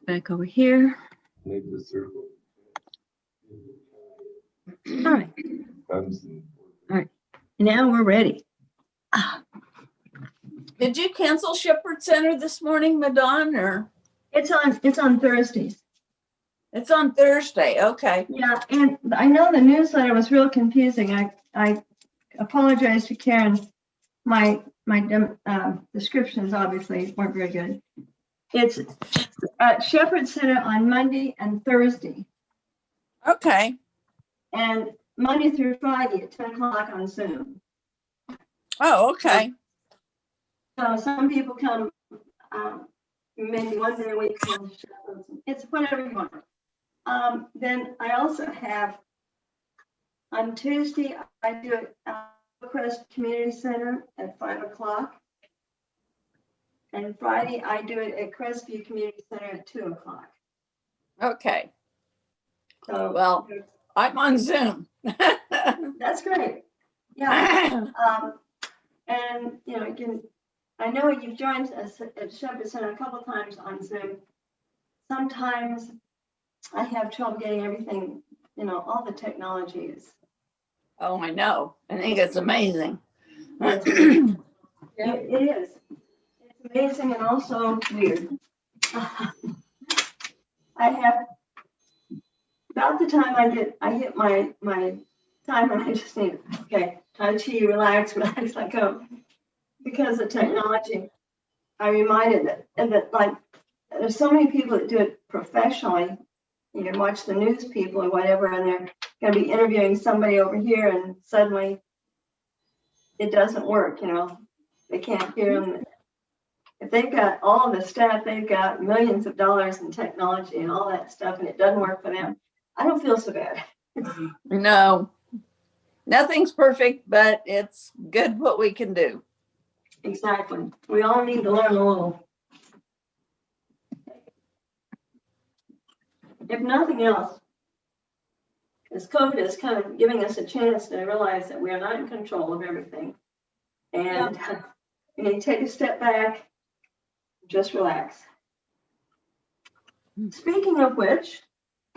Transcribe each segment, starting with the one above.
back over here. Make the circle. All right. All right. Now we're ready. Did you cancel Shepherd Center this morning, Madon, or? It's on Thursdays. It's on Thursday. Okay. Yeah, and I know the newsletter was real confusing. I apologize to Karen. My descriptions obviously weren't very good. It's at Shepherd Center on Monday and Thursday, Okay. and Monday through Friday at 10 o'clock on Zoom. Oh, okay. So some people come maybe one day a week. It's whatever you want. Then I also have on Tuesday, I do it at Crest Community Center at 5 o'clock. And Friday, I do it at Crestview Community Center at 2 o'clock. Okay. So, Well, I'm on Zoom. that's great. Yeah. And, you know, I know you've joined us at Shepherd Center a couple of times on Zoom. Sometimes I have trouble getting everything, you know, all the technology is. Oh, I know. I think it's amazing. It is. It's amazing and also weird. I have, about the time I hit my time and I just need, okay, Tai Chi, relax, let go. Because of technology, I reminded that like, there's so many people that do it professionally. You can watch the news people or whatever, and they're going to be interviewing somebody over here, and suddenly it doesn't work. You know, they can't hear them. If they've got all the staff, they've got millions of dollars in technology and all that stuff, and it doesn't work for them. I don't feel so bad. No, nothing's perfect, but it's good what we can do. Exactly. We all need to learn a little. If nothing else, because COVID is kind of giving us a chance to realize that we are not in control of everything. And you need to take a step back, just relax. Speaking of which,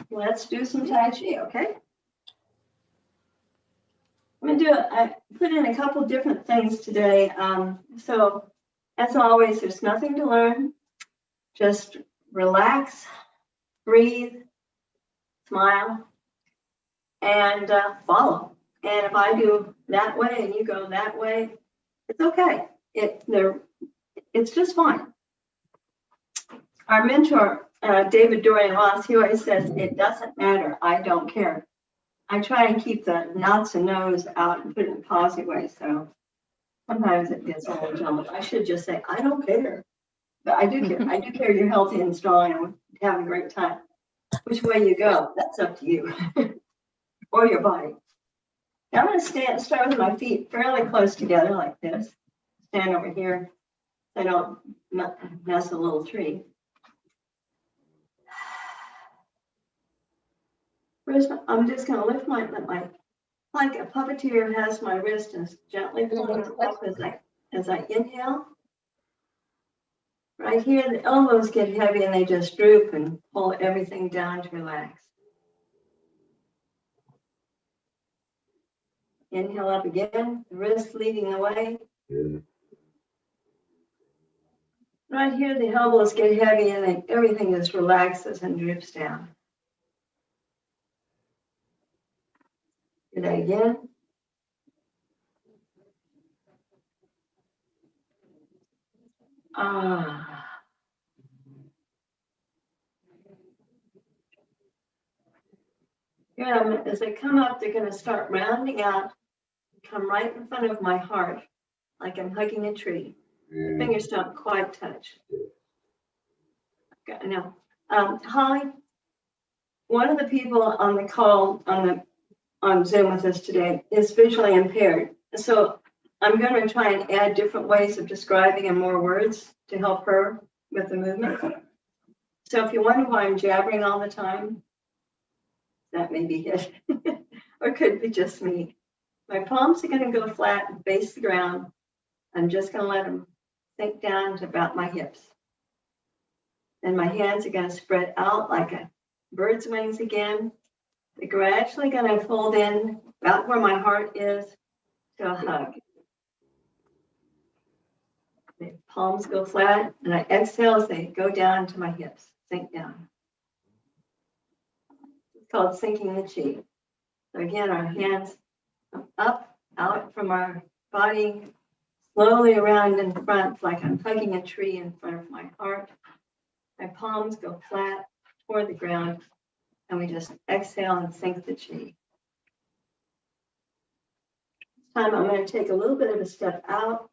let's do some Tai Chi, okay? I'm gonna I put in a couple different things today. So as always, there's nothing to learn. Just relax, breathe, smile, and follow. And if I do that way and you go that way, it's okay. It's just fine. Our mentor, David Dorian Ross, he always says, it doesn't matter, I don't care. I try and keep the nots and no's out and put it in a positive way. So sometimes it gets a little jumbled. I should just say, I don't care. But I do care. I do care you're healthy and strong and having a great time. Which way you go, that's up to you. Or your body. Now I'm going to start with my feet fairly close together like this. Stand over here. I don't mess a little tree. First, I'm just going to lift my, like a puppeteer has my wrist and gently pull it up as I inhale. Right here, the elbows get heavy and they just droop and pull everything down to relax. Inhale up again, the wrist leading the way. Right here, the elbows get heavy and then everything just relaxes and droops down. Do that again. Yeah, as they come up, they're going to start rounding out, come right in front of my heart, like I'm hugging a tree. The fingers don't quite touch. Okay, now, Holly, one of the people on the call on Zoom with us today is visually impaired. So I'm going to try and add different ways of describing and more words to help her with the movement. So if you wonder why I'm jabbering all the time, that may be it. Or it could be just me. My palms are going to go flat and face the ground. I'm just going to let them sink down to about my hips. Then my hands are going to spread out like a bird's wings again. They're gradually going to fold in about where my heart is to a hug. The palms go flat, and I exhale as they go down to my hips, sink down. It's called sinking the chi. So again, our hands up, out from our body, slowly around in front, like I'm hugging a tree in front of my heart. My palms go flat toward the ground, and we just exhale and sink the chi. This time I'm going to take a little bit of a step out.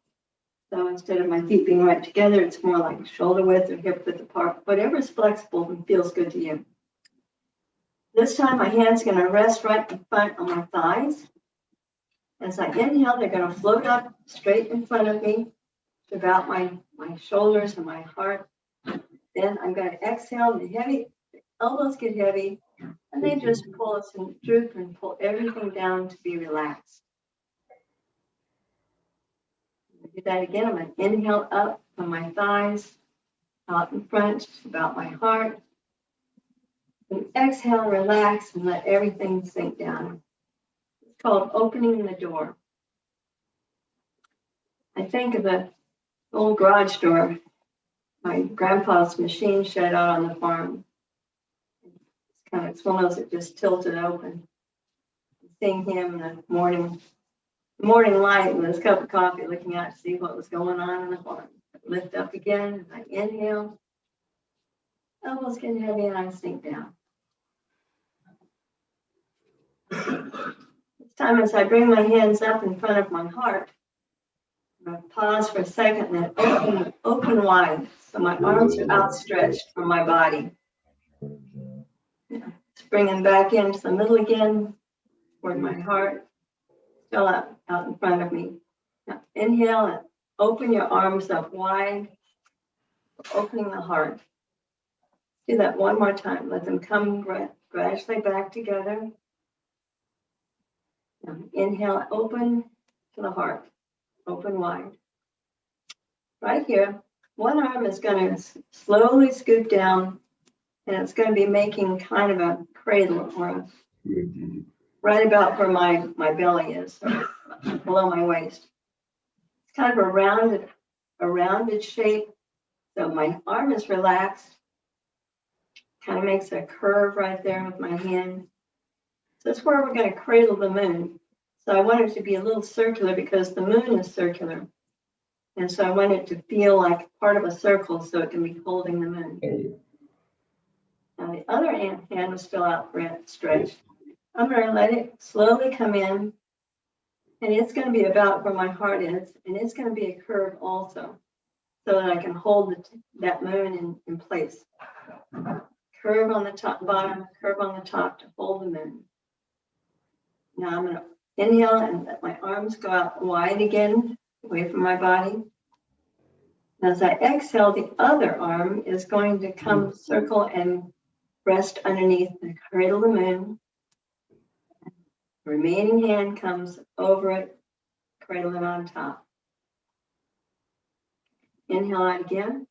So instead of my feet being right together, it's more like shoulder width or hip width apart, whatever is flexible and feels good to you. This time my hands are going to rest right in front on my thighs. As I inhale, they're going to float up straight in front of me to about my shoulders and my heart. Then I'm going to exhale, the elbows get heavy, and they just pull us and droop and pull everything down to be relaxed. Do that again. I'm going to inhale up from my thighs, out in front, about my heart. And exhale, relax, and let everything sink down. It's called opening the door. I think of the old garage door, my grandpa's machine shed out on the farm. It's one of those that just tilted open. Seeing him in the morning light with his cup of coffee, looking out to see what was going on in the farm. Lift up again, I inhale. Elbows get heavy and I sink down. This time as I bring my hands up in front of my heart, I'm going to pause for a second and then open wide. So my arms are outstretched from my body. Just bring them back into the middle again, toward my heart, still out in front of me. Now inhale and open your arms up wide, opening the heart. Do that one more time. Let them come gradually back together. Now inhale, open to the heart, open wide. Right here, one arm is going to slowly scoop down, and it's going to be making kind of a cradle or right about where my belly is, or below my waist. It's kind of a rounded shape. So my arm is relaxed, kind of makes a curve right there with my hand. So that's where we're going to cradle the moon. So I want it to be a little circular because the moon is circular. And so I want it to feel like part of a circle so it can be holding the moon. Now the other hand is still outstretched. I'm going to let it slowly come in, and it's going to be about where my heart is, and it's going to be a curve also, so that I can hold that moon in place. Curve on the top, bottom, curve on the top to hold the moon. Now I'm going to inhale and let my arms go out wide again, away from my body. As I exhale, the other arm is going to come circle and rest underneath the cradle of the moon. The remaining hand comes over it, cradle it on top. Inhale out again.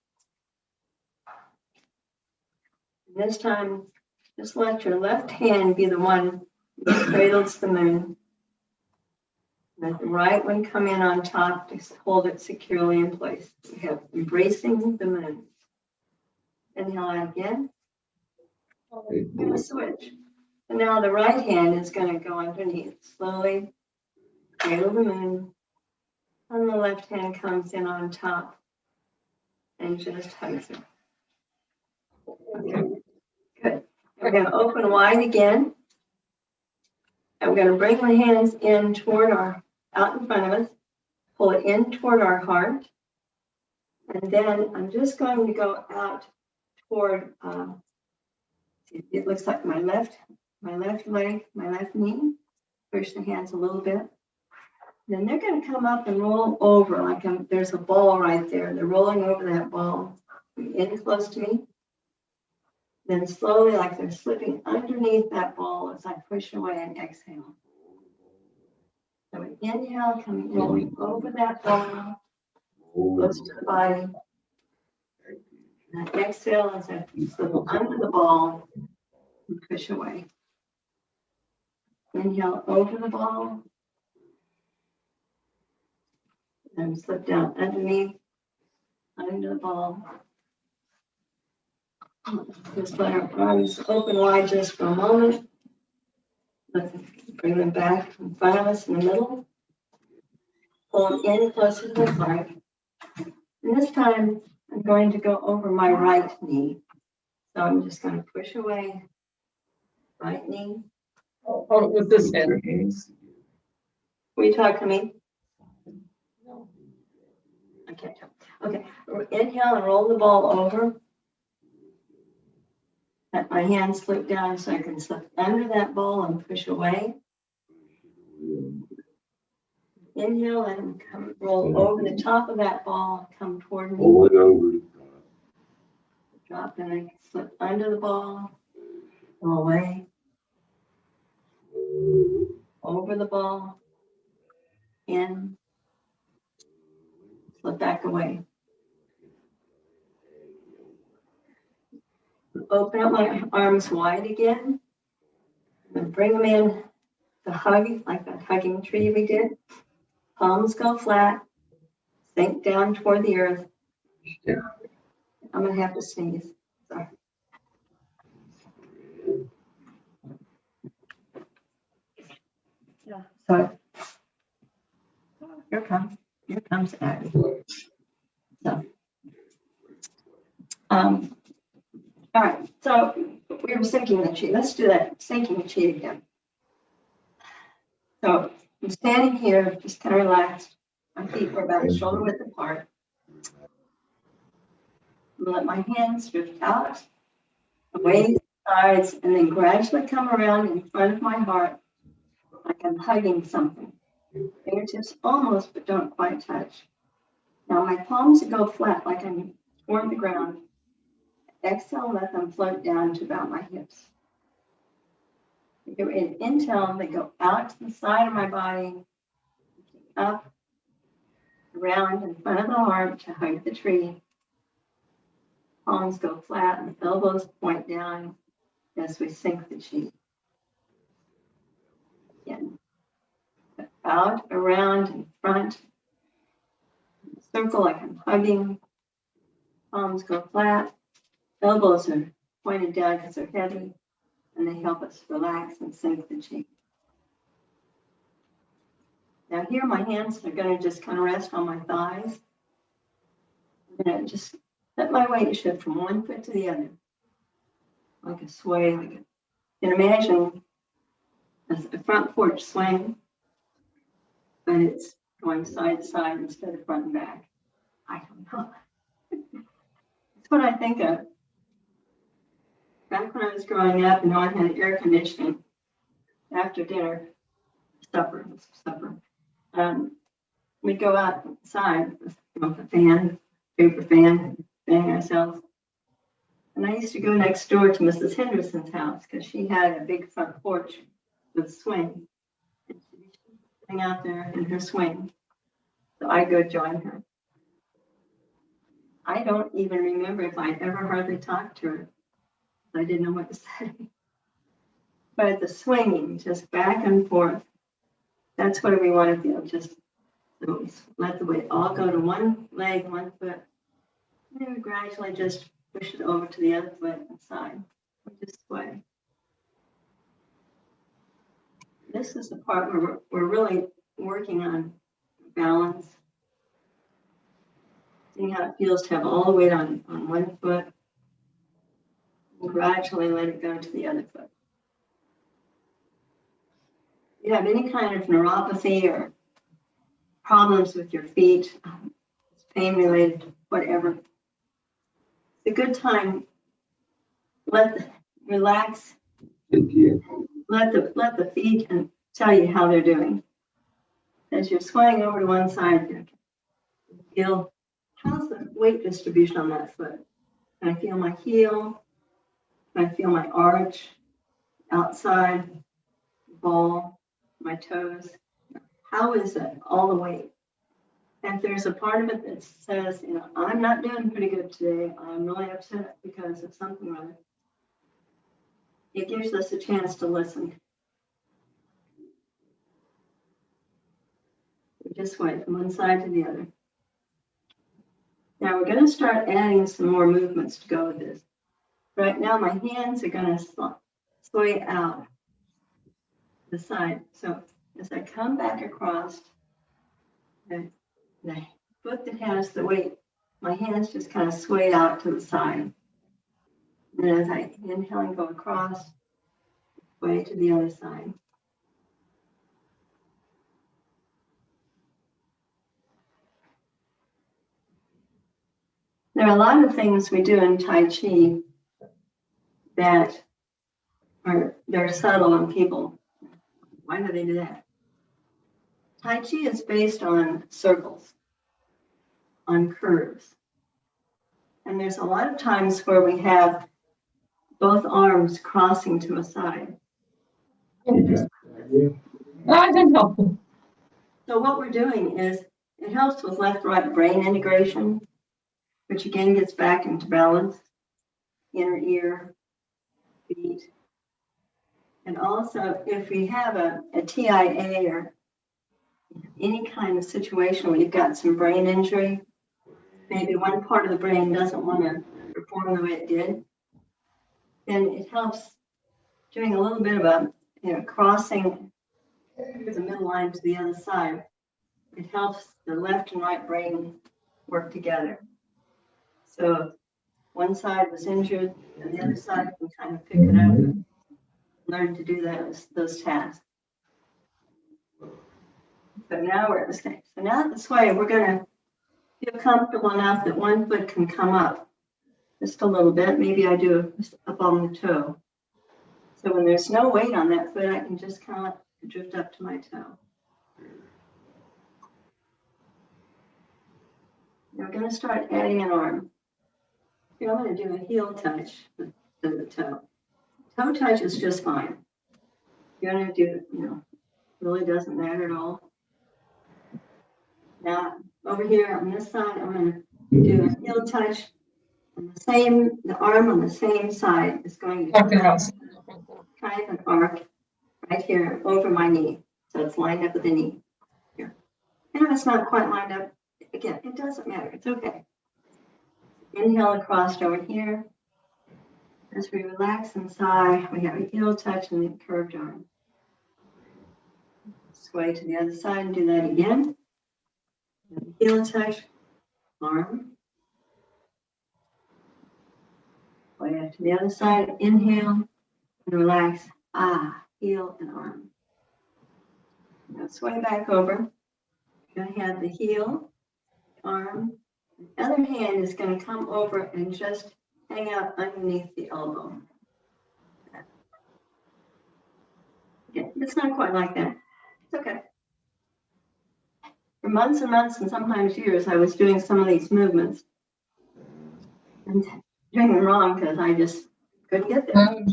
And this time, just let your left hand be the one that cradles the moon. Let the right one come in on top to hold it securely in place. We have embracing the moon. Inhale out again. And a switch. And now the right hand is going to go underneath slowly, cradle the moon, and the left hand comes in on top and just hugs it. Okay, good. We're going to open wide again. And we're going to bring the hands in toward out in front of us, pull it in toward our heart. And then I'm just going to go out toward, it looks like my left leg, my left knee. Push the hands a little bit. Then they're going to come up and roll over like there's a ball right there. They're rolling over that ball in close to me. Then slowly, like they're slipping underneath that ball as I push away and exhale. So we inhale, coming rolling over that ball, close to the body. And I exhale as I slip under the ball and push away. Inhale over the ball. And slip down underneath, under the ball. Just let our arms open wide just for a moment. Let's bring them back in front of us in the middle. Pull them in closer to the heart. And this time, I'm going to go over my right knee. So I'm just going to push away. Right knee. Hold it with this hand. Will you talk to me? I can't talk. Okay. Inhale and roll the ball over. Let my hand slip down so I can slip under that ball and push away. Inhale, let him come roll over the top of that ball, come toward me. Pull it over. Drop and I slip under the ball, go away, over the ball, in, slip back away. Open up my arms wide again, and bring them in to hug, like that hugging tree we did. Palms go flat, sink down toward the earth. Yeah. I'm going to have to sneeze. Sorry. Yeah. So here comes Abby. So, all right. So we were sinking the chi. Let's do that sinking the chi again. So I'm standing here, just kind of relaxed. My feet were about shoulder width apart. Let my hands drift out, away to the sides, and then gradually come around in front of my heart, like I'm hugging something. Fingertips almost, but don't quite touch. Now my palms go flat, like I'm toward the ground. Exhale, let them float down to about my hips. Inhale, they go out to the side of my body, up, around in front of the heart to hug the tree. Palms go flat and the elbows point down as we sink the chi. Again, out, around, in front. Circle like I'm hugging. Palms go flat. Elbows are pointed down because they're heavy, and they help us relax and sink the chi. Now here my hands are going to just kind of rest on my thighs. I'm going to just let my weight shift from one foot to the other, like a sway. Like you can imagine a front porch swing, but it's going side to side instead of front and back. I don't know. That's what I think of. Back when I was growing up, I had air conditioning after dinner, supper. We'd go outside with a fan, paper fan, fanning ourselves. And I used to go next door to Mrs. Henderson's house because she had a big front porch with a swing. And she'd be sitting out there in her swing. So I'd go join her. I don't even remember if I'd ever hardly talked to her. I didn't know what to say. But the swinging, just back and forth, that's what we want to feel. Just so let the weight all go to one leg, one foot. And then we gradually just push it over to the other foot and side. We just sway. This is the part where we're really working on balance. Seeing how it feels to have all the weight on one foot. And gradually let it go to the other foot. If you have any kind of neuropathy or problems with your feet, pain related, whatever, it's a good time. Relax. Let the feet and tell you how they're doing. As you're swaying over to one side, you feel how's the weight distribution on that foot. Can I feel my heel? Can I feel my arch, outside, ball, my toes? How is it all the weight? if there's a part of it that says, you know, I'm not doing pretty good today, I'm really upset because of something or other, it gives us a chance to listen. We just sway from one side to the other. Now we're going to start adding some more movements to go with this. Right now, my hands are going to sway out the side. So as I come back across, the foot that has the weight, my hands just kind of sway out to the side. And as I inhale and go across, sway to the other side. There are a lot of things we do in Tai Chi that they're subtle on people. Why do they do that? Tai Chi is based on circles, on curves. And there's a lot of times where we have both arms crossing to a side. I can help. So what we're doing is it helps with left-right brain integration, which again gets back into balance, inner ear, feet. And also if we have a TIA or any kind of situation where you've got some brain injury, maybe one part of the brain doesn't want to perform the way it did, then it helps doing a little bit of a, crossing through the middle line to the other side. It helps the left and right brain work together. So one side was injured and the other side can kind of pick it up and learn to do those tasks. So now we're at the same. So now this way we're going to feel comfortable enough that one foot can come up just a little bit. Maybe I do up on the toe. So when there's no weight on that foot, I can just kind of drift up to my toe. Now we're going to start adding an arm. Here I'm going to do a heel touch to the toe. Toe touch is just fine. You're going to do, really doesn't matter at all. Now over here on this side, I'm going to do a heel touch. And the arm on the same side is going to kind of an arc right here over my knee. So it's lined up with the knee here. And if it's not quite lined up, again, it doesn't matter. It's okay. Inhale across over here. As we relax and sigh, we have a heel touch and a curved arm. Sway to the other side and do that again. Heel touch, arm. Sway to the other side, inhale and relax. Heel and arm. Now sway back over. You're going to have the heel, arm. The other hand is going to come over and just hang out underneath the elbow. Yeah, it's not quite like that. It's okay. For months and months and sometimes years, I was doing some of these movements and doing them wrong because I just couldn't get there.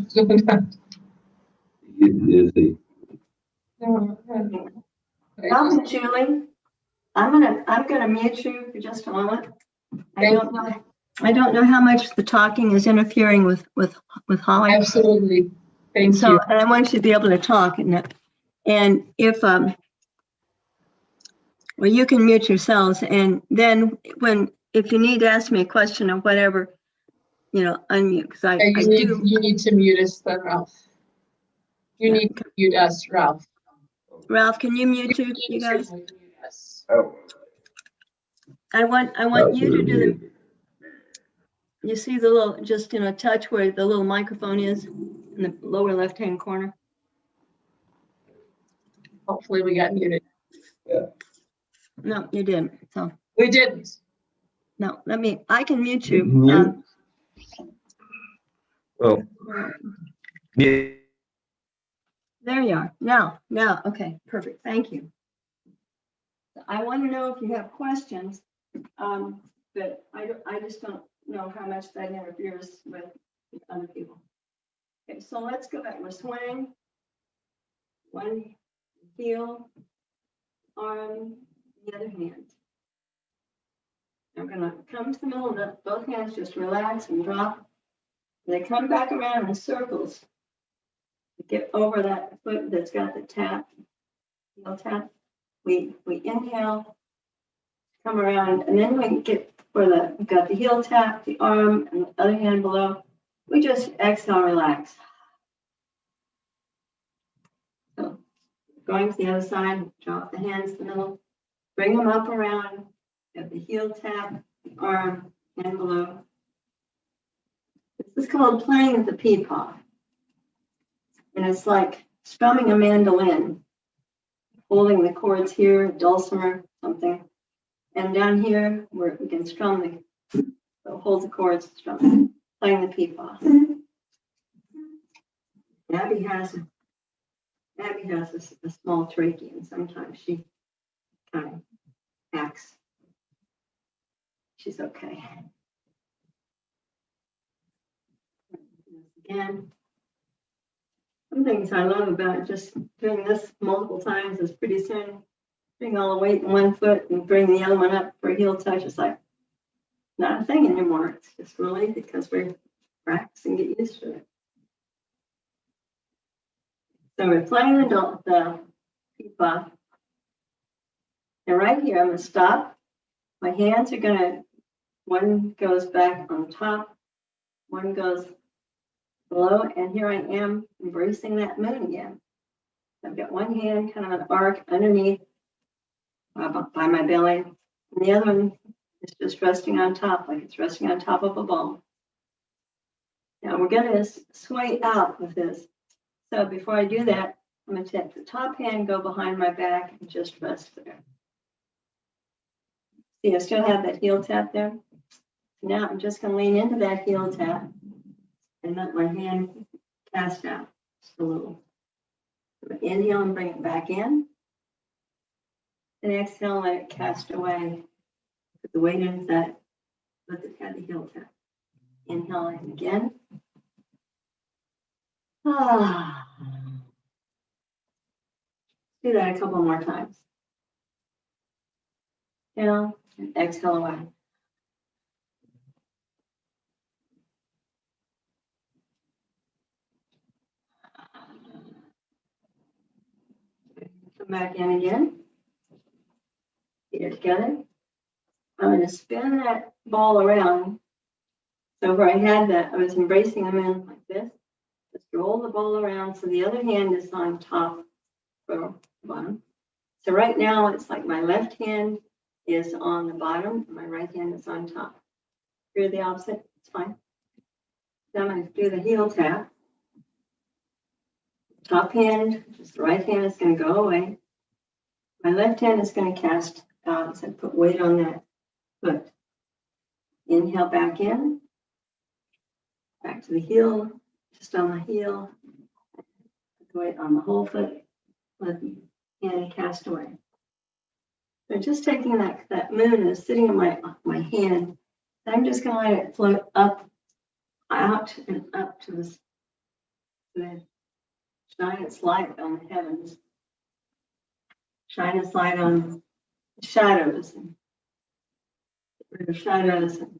Welcome, Julie. I'm gonna mute you for just a moment. I don't know how much the talking is interfering with Holly. Absolutely. Thank you. And I want you to be able to talk and if well, you can mute yourselves, and then if you need to ask me a question or whatever, unmute because You need to mute us, then, Ralph. You need to mute us, Ralph. Ralph, can you mute you guys? Oh. I want you to do you see the little, just, touch where the little microphone is in the lower left-hand corner? Hopefully we got muted. Yeah. No, you didn't. So We didn't. no, I can mute you. Mute? Oh. Yeah. There you are. Now, okay, perfect. Thank you. I want to know if you have questions, but I just don't know how much that interferes with other people. Okay, so let's go back. We're swaying. One heel, arm, the other hand. I'm gonna come to the middle, both hands just relax and drop. They come back around in circles. Get over that foot that's got the tap, heel tap. We inhale, come around, and then we get where we've got the heel tap, the arm, and the other hand below. We just exhale, relax. So going to the other side, drop the hands in the middle, bring them up around, get the heel tap, the arm, hand below. This is called playing with the pea-paw. And it's like strumming a mandolin, holding the chords here, dulcimer, something. And down here, where we can strum so hold the chords, strum, playing the pea-paw. Abby has a small trachea, and sometimes she kind of acts. She's okay. Again, some things I love about just doing this multiple times is pretty soon bring all the weight in one foot and bring the other one up for a heel touch. It's like not a thing anymore. It's just really because we're practicing, get used to it. So we're playing the pea-paw. And right here, I'm going to stop. My hands are going to, one goes back on top, one goes below, and here I am embracing that moon again. I've got one hand kind of an arc underneath by my belly, and the other one is just resting on top, like it's resting on top of a ball. Now we're going to sway out with this. So before I do that, I'm going to take the top hand, go behind my back, and just rest there. See, I still have that heel tap there. Now I'm just going to lean into that heel tap and let my hand cast out just a little. Inhale and bring it back in. And exhale and let it cast away. Put the weight into that. Let it have the heel tap. Inhale in again. Do that a couple more times. Inhale and exhale away. Come back in again. Get it together. I'm going to spin that ball around. So where I had that, I was embracing them in like this. Just roll the ball around so the other hand is on top or bottom. So right now it's like my left hand is on the bottom and my right hand is on top. Do the opposite, it's fine. Then I'm going to do the heel tap. Top hand, just the right hand is going to go away. My left hand is going to cast out, so put weight on that foot. Inhale back in, back to the heel, just on the heel, put the weight on the whole foot, let the hand cast away. So just taking that moon is sitting in my hand, I'm just going to let it float up, out, and up to the shine its light on the heavens. Shine its light on the shadows and get rid of shadows and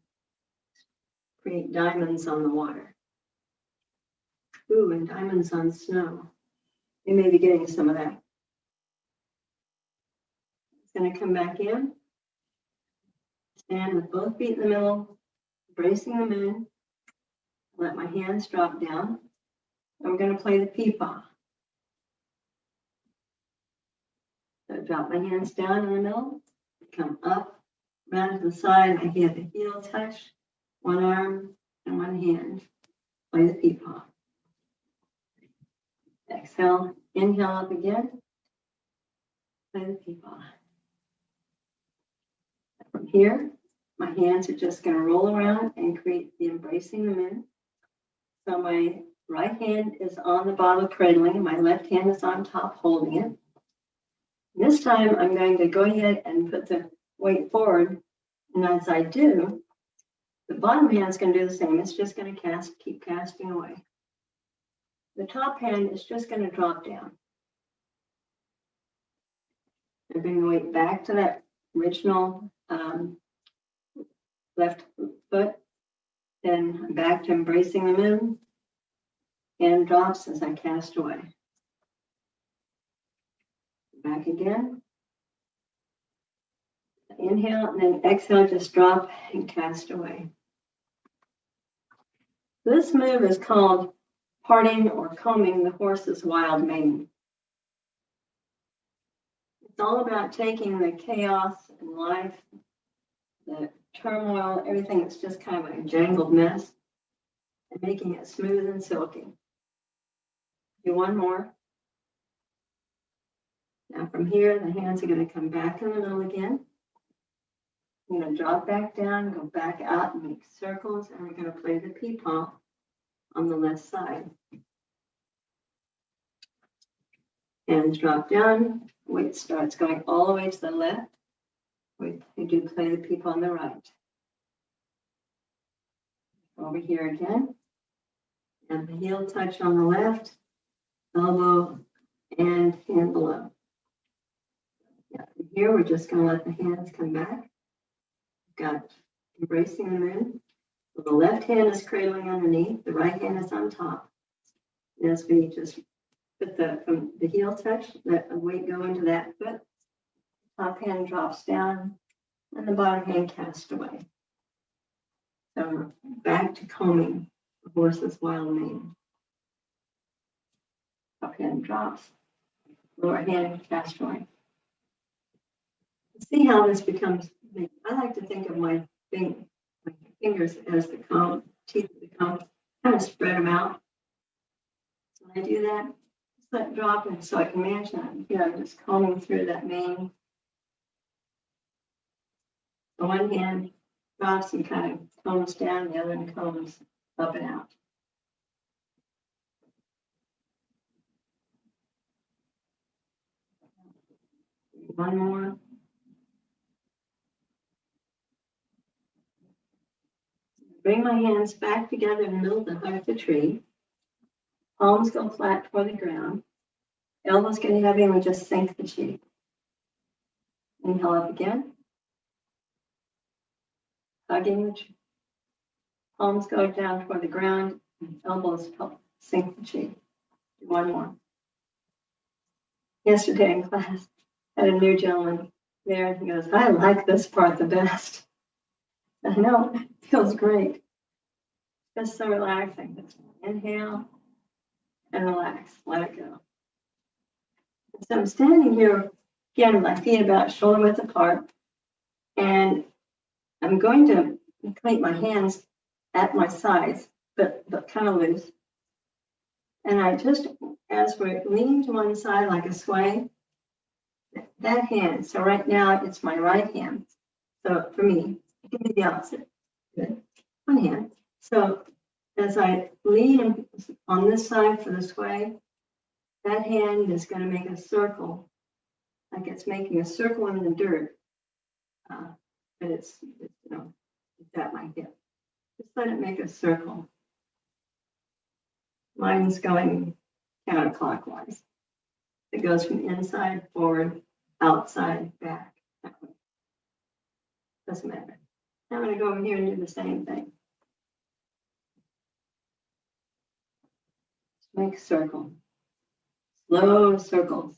create diamonds on the water. Ooh, and diamonds on snow. You may be getting some of that. It's going to come back in. Stand with both feet in the middle, bracing them in. Let my hands drop down. I'm going to play the pea-paw. So drop my hands down in the middle, come up, round to the side. I get the heel touch, one arm and one hand. Play the pea-paw. Exhale, inhale up again. Play the pea-paw. From here, my hands are just going to roll around and create the embracing them in. So my right hand is on the bottle cradling, and my left hand is on top holding it. This time I'm going to go ahead and put the weight forward. And as I do, the bottom hand is going to do the same. It's just going to keep casting away. The top hand is just going to drop down. And bring the weight back to that original left foot, then back to embracing the moon, and drops as I cast away. Back again. Inhale and then exhale, just drop and cast away. This move is called parting or combing the horse's wild mane. It's all about taking the chaos in life, the turmoil, everything that's just kind of a jangled mess, and making it smooth and silky. Do one more. Now from here, the hands are going to come back in the middle again. I'm going to drop back down, go back out and make circles, and we're going to play the peepaw on the left side. Hands drop down, weight starts going all the way to the left. We do play the peepaw on the right. Over here again, and the heel touch on the left, elbow and hand below. Yeah, from here we're just going to let the hands come back. Got embracing the moon. So the left hand is cradling underneath, the right hand is on top. And as we just put from the heel touch, let the weight go into that foot. Top hand drops down, and the bottom hand cast away. So back to combing the horse's wild mane. Top hand drops, lower hand cast away. See how this becomes. I like to think of my fingers as the comb, teeth of the comb, kind of spread them out. So when I do that, just let it drop in so I can imagine that. You know, just combing through that mane. The one hand drops and kind of combs down, the other one combs up and out. One more. Bring my hands back together in the middle of the heart of the tree. Palms go flat toward the ground. Elbows get heavy and we just sink the cheek. Inhale up again. Hugging the tree. Palms go down toward the ground. Elbows help sink the cheek. Do one more. Yesterday in class, I had a new gentleman there and he goes, I like this part the best. I know, it feels great. Just so relaxing. Just inhale and relax. Let it go. So I'm standing here again with my feet about shoulder width apart, and I'm going to clean my hands at my sides, but kind of loose. And I just, as we're leaning to one side like a sway, that hand. So right now it's my right hand. So for me, it can be the opposite. Good. One hand. So as I lean on this side for the sway, that hand is going to make a circle, like it's making a circle in the dirt. But it's at my hip. Just let it make a circle. Mine's going counterclockwise. It goes from inside, forward, outside, back. That way. Doesn't matter. I'm going to go over here and do the same thing. Make a circle. Slow circles.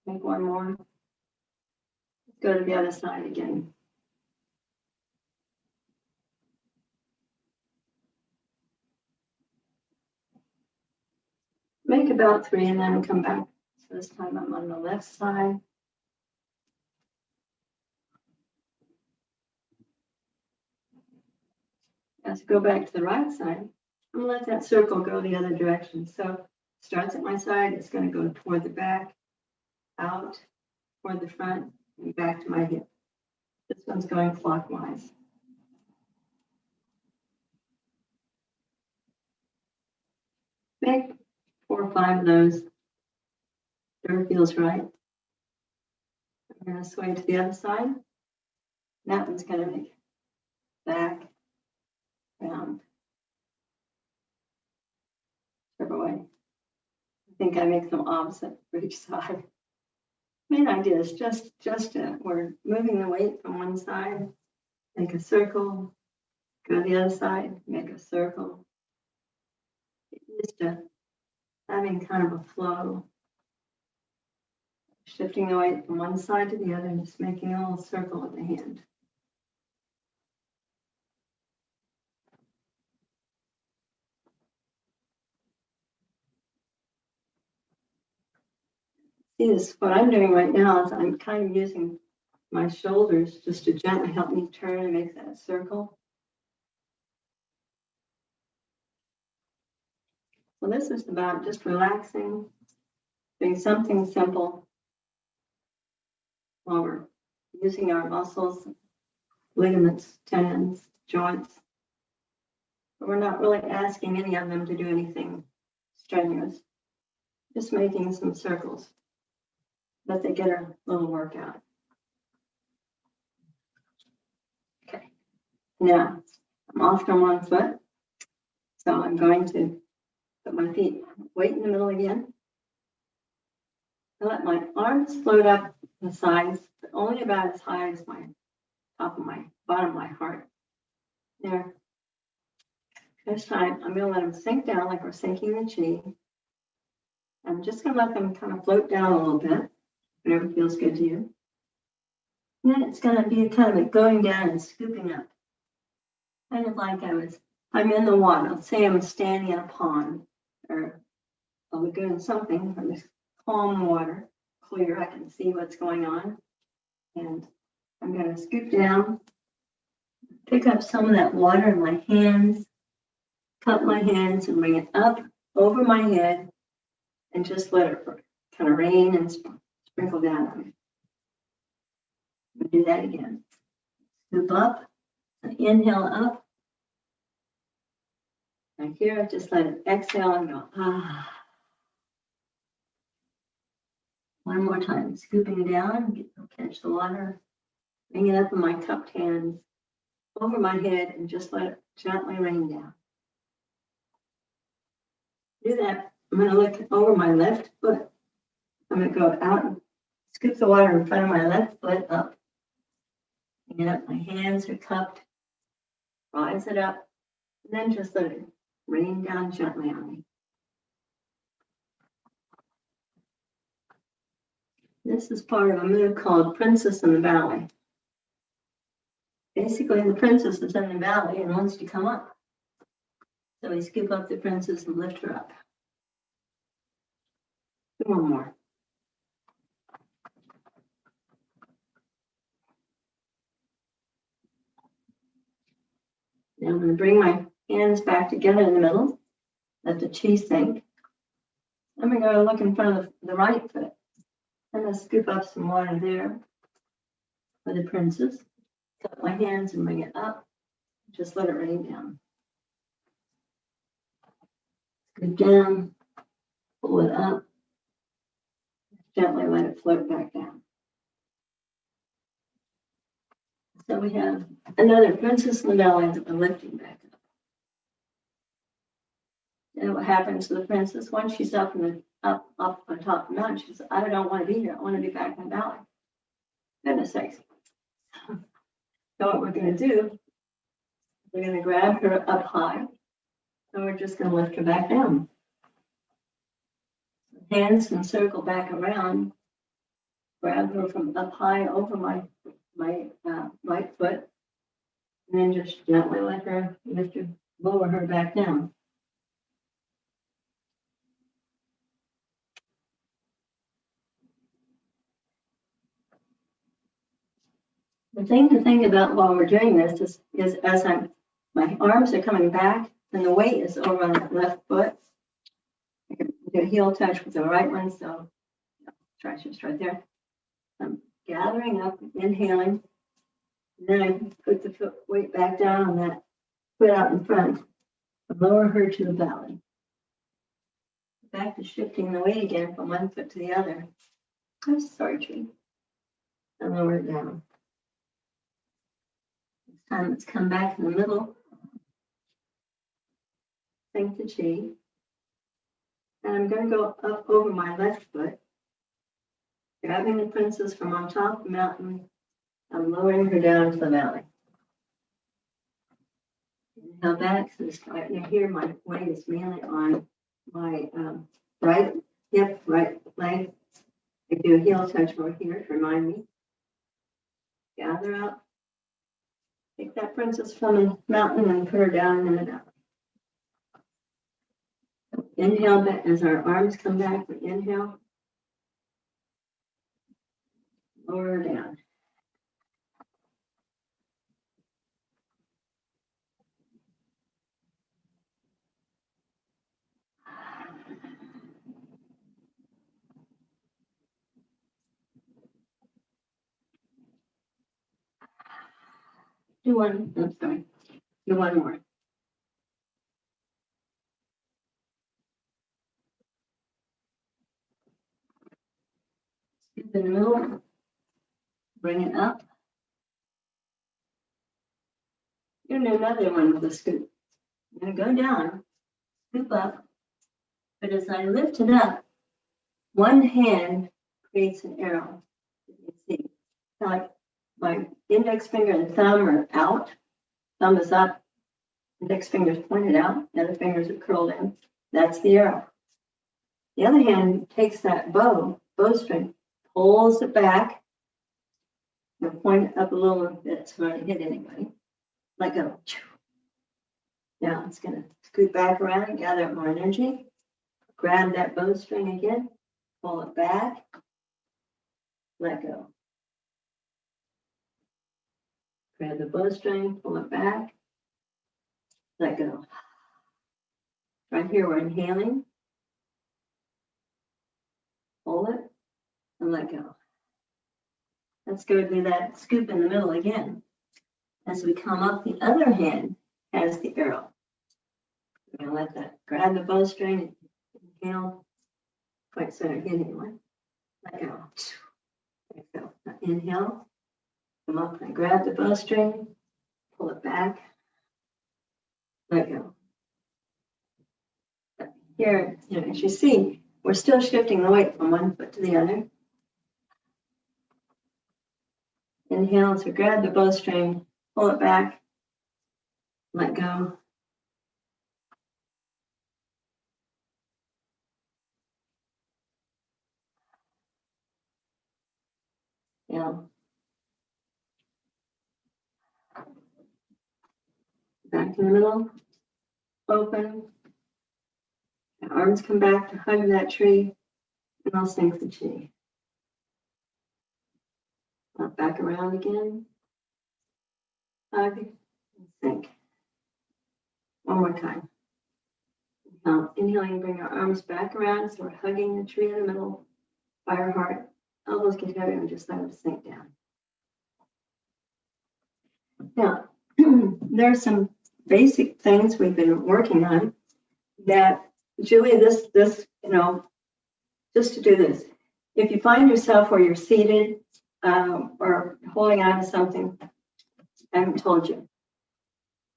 Make one more. Let's go to the other side again. Make about 3 and then come back. So this time I'm on the left side. As I go back to the right side, I'm going to let that circle go the other direction. So it starts at my side, it's going to go toward the back, out, toward the front, and back to my hip. This one's going clockwise. Make 4 or 5 of those. Whatever feels right. I'm going to sway to the other side. That one's going to make back, round, whichever way. I think I make them opposite for each side. Main idea is just we're moving the weight from one side, make a circle, go to the other side, make a circle. Just having kind of a flow. Shifting the weight from one side to the other and just making a little circle with the hand. See this, what I'm doing right now is I'm kind of using my shoulders just to gently help me turn and make that circle. So this is about just relaxing, doing something simple while we're using our muscles, ligaments, tendons, joints. But we're not really asking any of them to do anything strenuous, just making some circles. Let they get a little workout. Okay, now I'm off on one foot. So I'm going to put my feet weight in the middle again. I let my arms float up the sides, but only about as high as my top of my bottom of my heart. There. This time I'm going to let them sink down like we're sinking the chi. I'm just going to let them kind of float down a little bit, whatever feels good to you. And then it's going to be kind of going down and scooping up. Kind of like I'm in the water. Let's say I'm standing in a pond or a lagoon, something, or this calm water, clear, I can see what's going on. And I'm going to scoop down, pick up some of that water in my hands, cup my hands and bring it up over my head and just let it kind of rain and sprinkle down on me. I'm going to do that again. Scoop up, inhale up. And here I just let it exhale and go, ah. One more time, scooping down, catch the water, bring it up in my cupped hands, over my head, and just let it gently rain down. Do that. I'm going to look over my left foot. I'm going to go out and scoop the water in front of my left foot up. Bring it up, my hands are cupped, rise it up, and then just let it rain down gently on me. This is part of a move called Princess in the Valley. Basically, the princess is in the valley and wants to come up. So we scoop up the princess and lift her up. Do one more. Now I'm going to bring my hands back together in the middle. Let the chi sink. I'm going to look in front of the right foot. I'm going to scoop up some water there for the princess. Cup my hands and bring it up. Just let it rain down. Scoop down, pull it up. Gently let it float back down. So we have another princess in the valley that we're lifting back up. And what happens to the princess once she's up up on top of the mountain? She says, "I don't want to be here. I want to be back in the valley." Goodness sakes! So what we're going to do? We're going to grab her up high, and we're just going to lift her back down. Hands can circle back around. Grab her from up high over my right foot, and then just gently let her lower her back down. The thing to think about while we're doing this is as my arms are coming back and the weight is over on the left foot. I can do a heel touch with the right one, so try just right there. I'm gathering up, inhaling, and then I put the foot weight back down on that foot out in front and lower her to the belly. Back to shifting the weight again from one foot to the other. I'm sorry, tree. And lower it down. This time let's come back in the middle. Sink the chi. And I'm going to go up over my left foot. Grabbing the princess from on top of the mountain, I'm lowering her down to the valley. Inhale back, so just you hear my weight is mainly on my right hip, right leg. I do a heel touch over here to remind me. Gather up. Take that princess from the mountain and put her down in the valley. Inhale back as our arms come back. We inhale. Lower her down. Do one. I'm sorry. Do one more. Scoop in the middle. Bring it up. You're gonna do another one with a scoop. I'm gonna go down, scoop up. But as I lift it up, one hand creates an arrow. You can see, like my index finger and thumb are out. Thumb is up. Index finger is pointed out. The other fingers are curled in. That's the arrow. The other hand takes that bowstring, pulls it back, and point it up a little bit so I don't hit anybody. Let go. Now it's going to scoot back around and gather up more energy. Grab that bowstring again, pull it back, let go. Grab the bowstring, pull it back, let go. Right here, we're inhaling. Hold it and let go. Let's go do that scoop in the middle again. As we come up, the other hand has the arrow. We're going to let that grab the bowstring, inhale, quite center, hit anyone. Let go. Let go. Now inhale, come up and grab the bowstring, pull it back, let go. Here, as you see, we're still shifting the weight from one foot to the other. Inhale, so grab the bowstring, pull it back, let go. Now, back in the middle, open. The arms come back to hug that tree, and I'll sink the tree. Back around again. Hug and sink. One more time. Now, inhaling, bring our arms back around, so we're hugging the tree in the middle by our heart. Elbows get heavy and just let them sink down. Now, there's some basic things we've been working on that, Julie, this, just to do this. If you find yourself where you're seated or holding on to something, I haven't told you,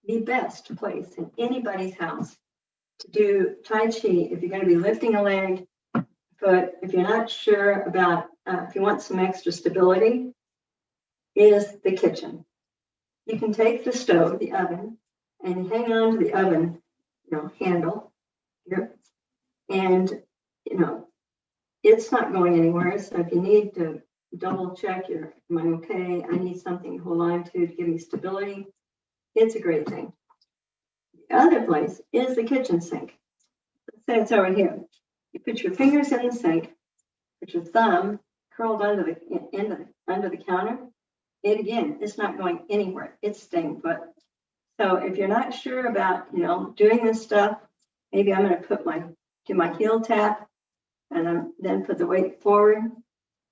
the best place in anybody's house to do Tai Chi, if you're going to be lifting a leg, but if you're not sure about, if you want some extra stability, is the kitchen. You can take the stove, the oven, and hang on to the oven, handle here, and, it's not going anywhere. So if you need to double check, am I okay? I need something to hold on to give me stability. It's a great thing. The other place is the kitchen sink. Let's say it's over here. You put your fingers in the sink, put your thumb curled under the counter. It's not going anywhere. It's staying put. So if you're not sure about, doing this stuff, maybe I'm going to do my heel tap and then put the weight forward.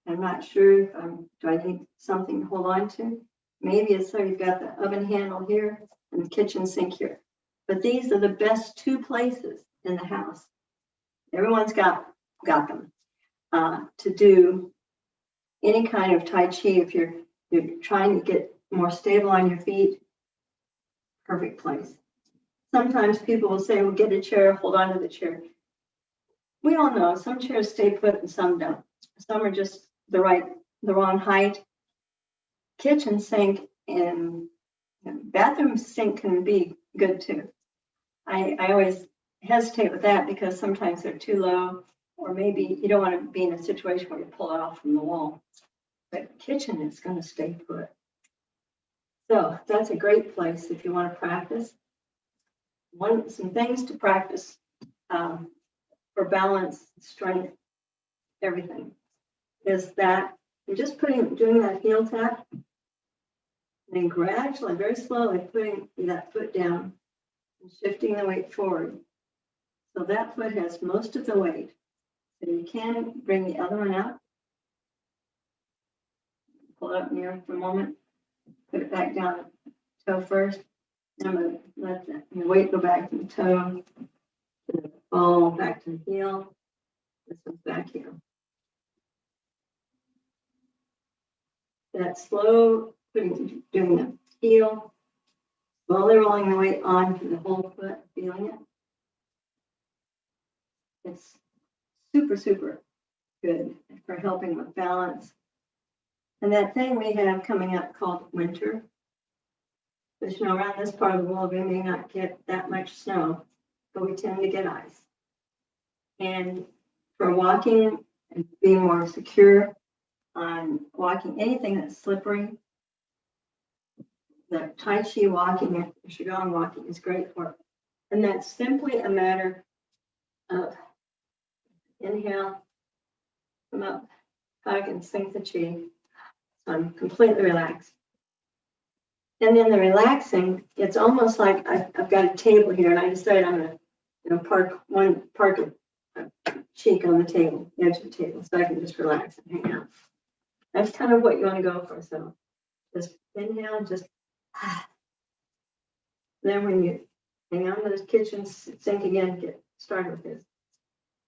I'm not sure if do I need something to hold on to. Maybe it's so you've got the oven handle here and the kitchen sink here. But these are the best two places in the house. Everyone's got them to do any kind of Tai Chi. If you're trying to get more stable on your feet, perfect place. Sometimes people will say, well, get a chair, hold on to the chair. We all know some chairs stay put and some don't. Some are just the wrong height. Kitchen sink and bathroom sink can be good too. I always hesitate with that because sometimes they're too low, or maybe you don't want to be in a situation where you pull it off from the wall. But kitchen is going to stay put. So that's a great place if you want to practice. Some things to practice for balance, strength, everything is that you're just doing that heel tap, and then gradually, very slowly putting that foot down and shifting the weight forward. So that foot has most of the weight. So you can bring the other one up, pull it up near for a moment, put it back down, toe first. I'm going to let the weight go back to the toe, to the ball, back to the heel. This one's back here. That slow doing the heel, slowly rolling the weight onto the whole foot, feeling it. It's super, super good for helping with balance. And that thing we have coming up called winter, because around this part of the world, we may not get that much snow, but we tend to get ice. And for walking and being more secure on walking anything that's slippery, the Tai Chi walking, Qigong walking is great for it. And that's simply a matter of inhale, come up, hug and sink the chi. So I'm completely relaxed. And then the relaxing, it's almost like I've got a table here, and I decided I'm going to, park a cheek on the table, the edge of the table, so I can just relax and hang out. That's kind of what you want to go for. So just inhale and just. Then when you hang on to the kitchen sink again, get started with this.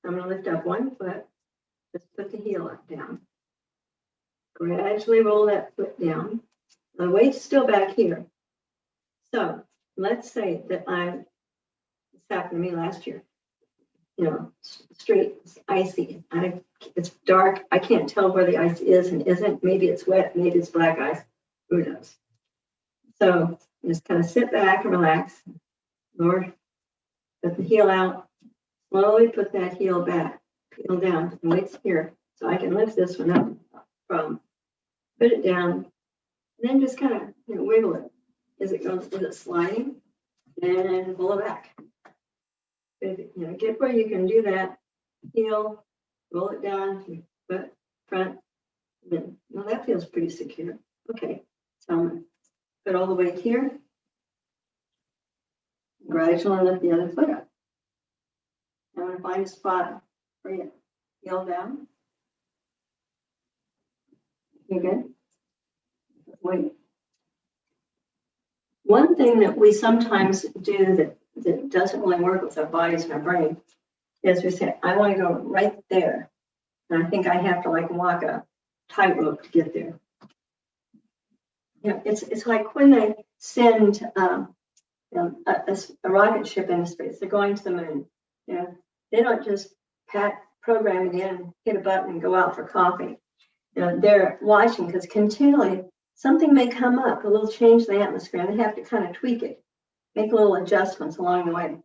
I'm going to lift up one foot, just put the heel up down. Gradually roll that foot down. The weight's still back here. So let's say that this happened to me last year. Street, it's icy. It's dark. I can't tell where the ice is and isn't. Maybe it's wet, maybe it's black ice. Who knows? So just kind of sit back and relax. Lord, put the heel out. Slowly put that heel back. Heel down. The weight's here. So I can lift this one up put it down. And then just kind of wiggle it as it goes. Is it sliding? And pull it back. Get where you can do that. Heel, roll it down to foot, front. Then, that feels pretty secure. Okay, so I'm going to put all the weight here. Gradually lift the other foot up. I'm going to find a spot where you heel down. You good? Wait. One thing that we sometimes do that doesn't really work with our bodies and our brain is we say, I want to go right there. And I think I have to walk a tightrope to get there. It's like when they send a rocket ship into space, they're going to the moon. They don't just program it in, hit a button and go out for coffee. They're watching because continually something may come up, a little change in the atmosphere, and they have to kind of tweak it, make little adjustments along the way.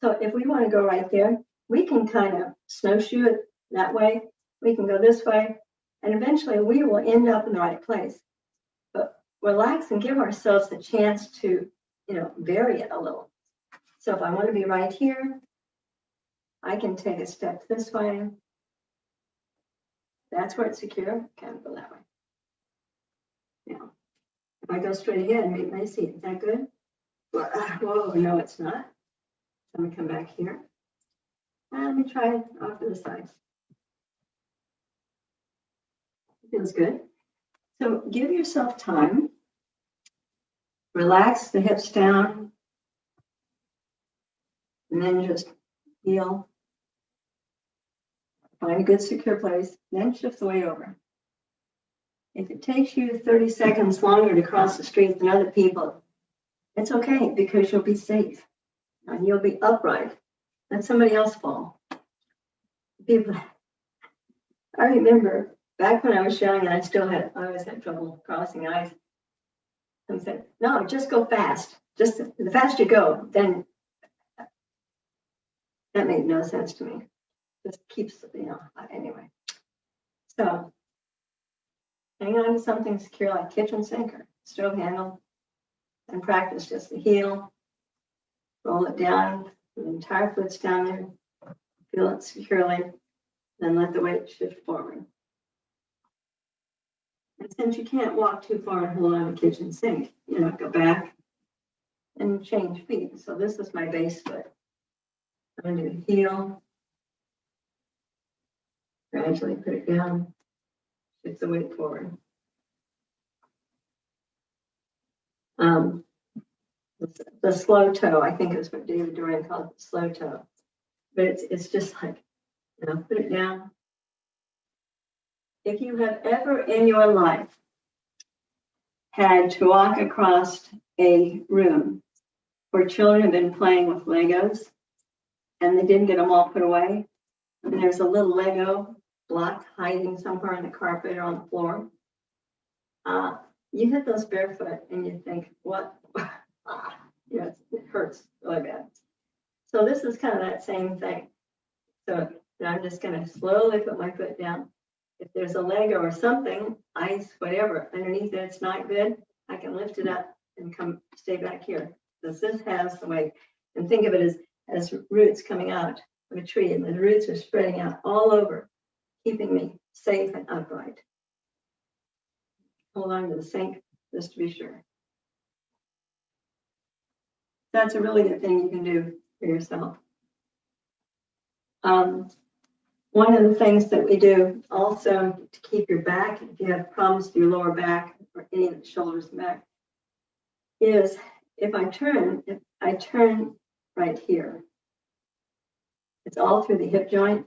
So if we want to go right there, we can kind of snowshoe it that way. We can go this way, and eventually we will end up in the right place. But relax and give ourselves the chance to, vary it a little. So if I want to be right here, I can take a step this way. That's where it's secure. Kind of go that way. Now, if I go straight ahead and make my seat, is that good? Whoa, no, it's not. I'm going to come back here. And let me try it off to the side. Feels good. So give yourself time. Relax the hips down. And then just heel. Find a good secure place. Then shift the weight over. If it takes you 30 seconds longer to cross the street than other people, it's okay because you'll be safe. And you'll be upright. Let somebody else fall. I remember back when I was young and I always had trouble crossing eyes. And said, no, just go fast. Just the faster you go, then that made no sense to me. Just keeps, anyway. So hang on to something secure like kitchen sink or stove handle and practice just the heel. Roll it down, the entire foot's down there, feel it securely, then let the weight shift forward. And since you can't walk too far and hold on the kitchen sink, go back and change feet. So this is my base foot. I'm going to do heel, gradually put it down, shift the weight forward. The slow toe, I think is what David Dorian called the slow toe. But it's just like, put it down. If you have ever in your life had to walk across a room where children have been playing with Legos and they didn't get them all put away, and there's a little Lego block hiding somewhere on the carpet or on the floor, you hit those barefoot and you think, what? It hurts really bad. So this is kind of that same thing. So I'm just going to slowly put my foot down. If there's a Lego or something, ice, whatever, underneath it, it's not good, I can lift it up and stay back here. This has the weight. And think of it as roots coming out of a tree, and the roots are spreading out all over, keeping me safe and upright. Hold on to the sink just to be sure. That's a really good thing you can do for yourself. One of the things that we do also to keep your back, if you have problems with your lower back or any of the shoulders and back, is if I turn right here, it's all through the hip joint.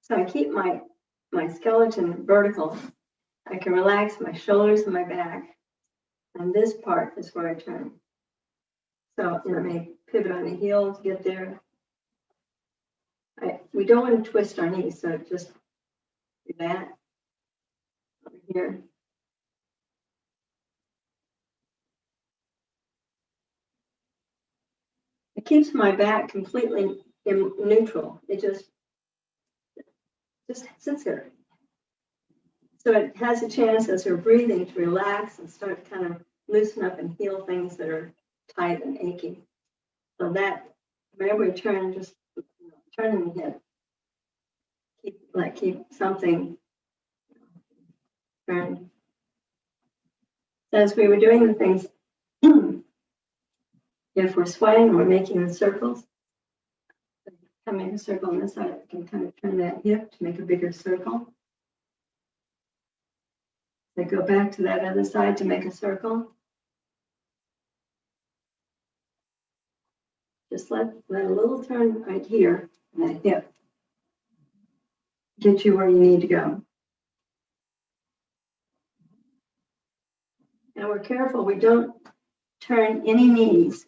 So I keep my skeleton vertical. I can relax my shoulders and my back. And this part is where I turn. So I may pivot on the heel to get there. We don't want to twist our knees, so just do that over here. It keeps my back completely neutral. It just sits there. So it has a chance as we're breathing to relax and start to kind of loosen up and heal things that are tight and achy. So that whenever we turn, just turning the hip. Keep something turned. As we were doing the things, if we're sweating, we're making the circles. Coming a circle on this side, I can kind of turn that hip to make a bigger circle. I go back to that other side to make a circle. Just let a little turn right here in that hip. Get you where you need to go. And we're careful we don't turn any knees.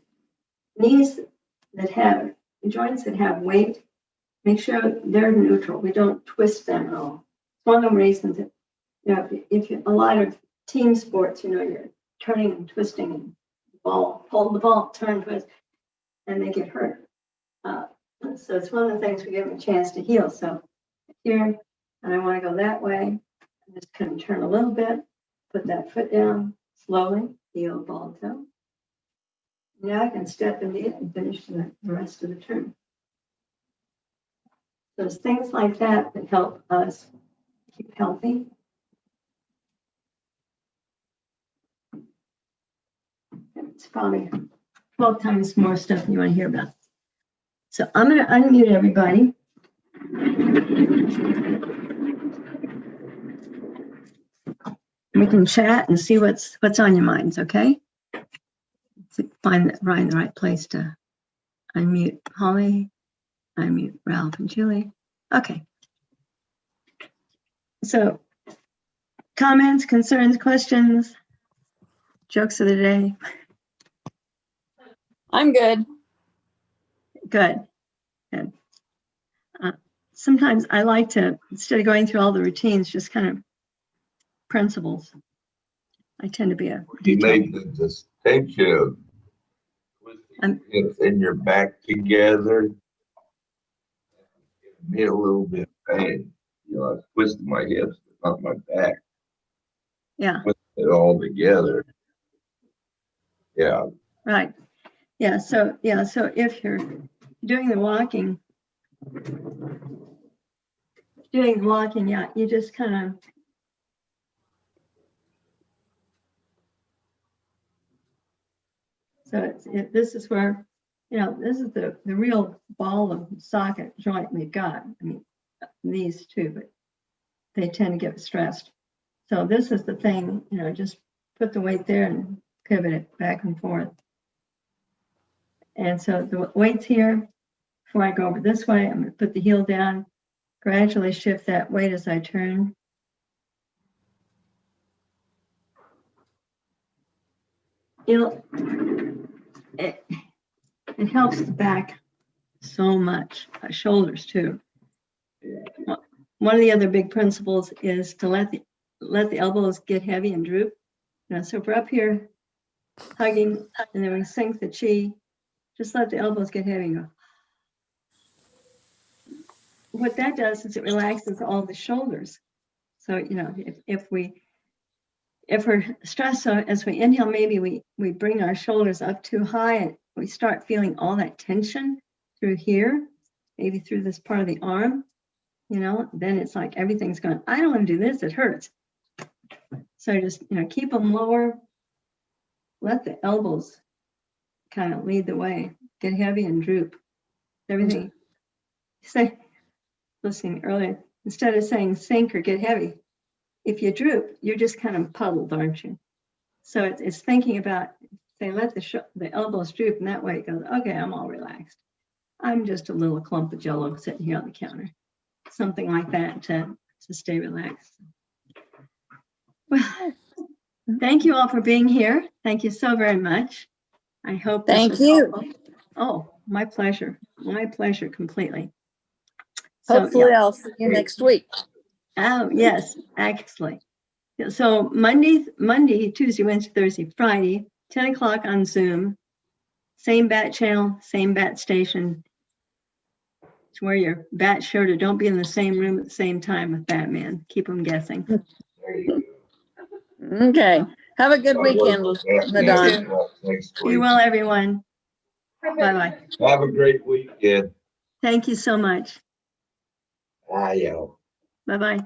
Knees that have joints that have weight, make sure they're neutral. We don't twist them at all. It's one of the reasons that if a lot of team sports, you're turning and twisting and hold the ball, turn, twist, and they get hurt. So it's one of the things we give them a chance to heal. So here, and I want to go that way. I'm just going to turn a little bit, put that foot down slowly, heel, ball, toe. Now I can step into it and finish the rest of the turn. So it's things like that that help us keep healthy. It's probably 12 times more stuff than you want to hear about. So I'm going to unmute everybody. We can chat and see what's on your minds, okay? Find the right place to unmute Holly, unmute Ralph and Julie. Okay. So comments, concerns, questions, jokes of the day. I'm good. Good. sometimes I like to, instead of going through all the routines, just kind of principles. I tend to be a You detail. made the distinction of I'm- twisting your hips and your back together. It made a little bit of pain. You know, I was twisting my hips, but not my back. Yeah, Twisting it all together. Yeah. right. Yeah, so if you're doing the walking, yeah, you just kind of this is where, this is the real ball of socket joint we've got. I mean, these two, but they tend to get stressed. So this is the thing, just put the weight there and pivot it back and forth. And so the weight's here. Before I go over this way, I'm going to put the heel down, gradually shift that weight as I turn. It helps the back so much, shoulders too. One of the other big principles is to let the elbows get heavy and droop. So if we're up here hugging and then we sink the chi, just let the elbows get heavy and go. What that does is it relaxes all the shoulders. So, if we're stressed, so as we inhale, maybe we bring our shoulders up too high and we start feeling all that tension through here, maybe through this part of the arm, then it's like everything's going, I don't want to do this, it hurts. So just, keep them lower, let the elbows kind of lead the way, get heavy and droop. Everything, say, listening earlier, instead of saying sink or get heavy, if you droop, you're just kind of puddled, aren't you? So it's thinking about, say, let the elbows droop, and that way it goes, okay, I'm all relaxed. I'm just a little clump of jello sitting here on the counter. Something like that to stay relaxed. Well, thank you all for being here. Thank you so very much. I hope this Thank was you. helpful. Oh, my pleasure. My pleasure completely. So, Hopefully I'll see you next week. Oh, yes, actually. So Monday, Tuesday, Wednesday, Thursday, Friday, 10 o'clock on Zoom. Same bat channel, same bat station. It's wear your bat shirt or don't be in the same room at the same time with Batman. Keep them guessing. There you Okay. Have a good go. weekend, Madon. Next Be week. well, everyone. Bye-bye. Have a great weekend. Thank you so much. Bye, y'all. Bye-bye.